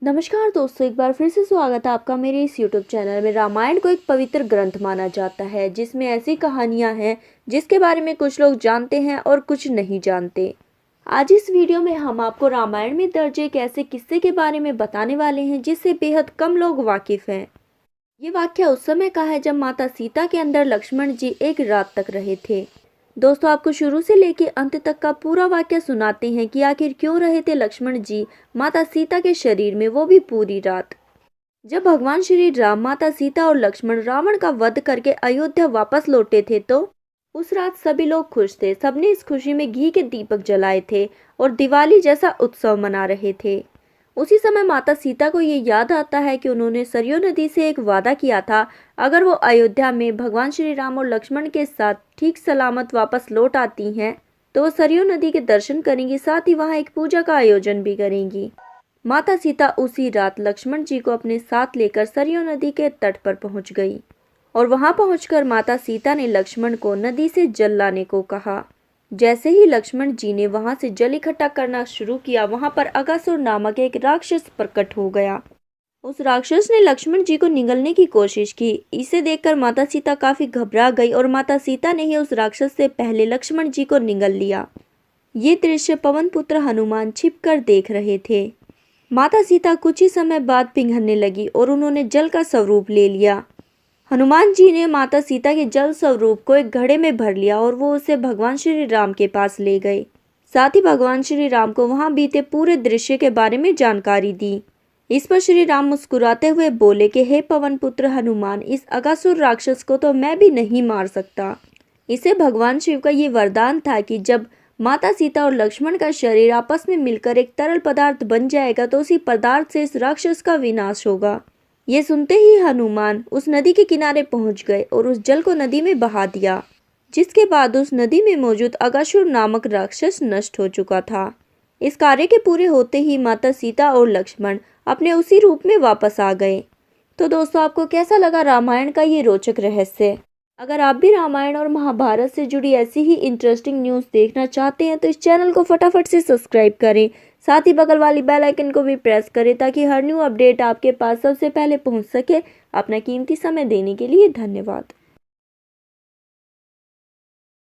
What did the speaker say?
नमस्कार दोस्तों, एक बार फिर से स्वागत है आपका मेरे इस YouTube चैनल में। रामायण को एक पवित्र ग्रंथ माना जाता है जिसमें ऐसी कहानियां हैं जिसके बारे में कुछ लोग जानते हैं और कुछ नहीं जानते। आज इस वीडियो में हम आपको रामायण में दर्ज एक ऐसे किस्से के बारे में बताने वाले हैं जिससे बेहद कम लोग वाकिफ हैं। ये वाक्य उस समय का है जब माता सीता के अंदर लक्ष्मण जी एक रात तक रहे थे। दोस्तों, आपको शुरू से लेकर अंत तक का पूरा वाक्य सुनाते हैं कि आखिर क्यों रहे थे लक्ष्मण जी माता सीता के शरीर में, वो भी पूरी रात। जब भगवान श्री राम, माता सीता और लक्ष्मण रावण का वध करके अयोध्या वापस लौटे थे तो उस रात सभी लोग खुश थे। सबने इस खुशी में घी के दीपक जलाए थे और दिवाली जैसा उत्सव मना रहे थे। उसी समय माता सीता को ये याद आता है कि उन्होंने सरयू नदी से एक वादा किया था, अगर वो अयोध्या में भगवान श्री राम और लक्ष्मण के साथ ठीक सलामत वापस लौट आती हैं तो वो सरयू नदी के दर्शन करेंगी, साथ ही वहाँ एक पूजा का आयोजन भी करेंगी। माता सीता उसी रात लक्ष्मण जी को अपने साथ लेकर सरयू नदी के तट पर पहुंच गई और वहां पहुंचकर माता सीता ने लक्ष्मण को नदी से जल लाने को कहा। जैसे ही लक्ष्मण जी ने वहां से जल इकट्ठा करना शुरू किया, वहां पर अगासुर नामक एक राक्षस प्रकट हो गया। उस राक्षस ने लक्ष्मण जी को निगलने की कोशिश की। इसे देखकर माता सीता काफी घबरा गई और माता सीता ने ही उस राक्षस से पहले लक्ष्मण जी को निगल लिया। ये दृश्य पवन पुत्र हनुमान छिपकर देख रहे थे। माता सीता कुछ ही समय बाद पिघलने लगी और उन्होंने जल का स्वरूप ले लिया। हनुमान जी ने माता सीता के जल स्वरूप को एक घड़े में भर लिया और वो उसे भगवान श्री राम के पास ले गए। साथ ही भगवान श्री राम को वहां बीते पूरे दृश्य के बारे में जानकारी दी। इस पर श्री राम मुस्कुराते हुए बोले कि हे पवन पुत्र हनुमान, इस अगासुर राक्षस को तो मैं भी नहीं मार सकता। इसे भगवान शिव का ये वरदान था कि जब माता सीता और लक्ष्मण का शरीर आपस में मिलकर एक तरल पदार्थ बन जाएगा तो उसी पदार्थ से इस राक्षस का विनाश होगा। ये सुनते ही हनुमान उस नदी के किनारे पहुंच गए और उस जल को नदी में बहा दिया, जिसके बाद उस नदी में मौजूद अगासुर नामक राक्षस नष्ट हो चुका था। इस कार्य के पूरे होते ही माता सीता और लक्ष्मण अपने उसी रूप में वापस आ गए। तो दोस्तों, आपको कैसा लगा रामायण का ये रोचक रहस्य? अगर आप भी रामायण और महाभारत से जुड़ी ऐसी ही इंटरेस्टिंग न्यूज़ देखना चाहते हैं तो इस चैनल को फटाफट से सब्सक्राइब करें। साथ ही बगल वाली बेल आइकन को भी प्रेस करें ताकि हर न्यू अपडेट आपके पास सबसे पहले पहुंच सके। अपना कीमती समय देने के लिए धन्यवाद।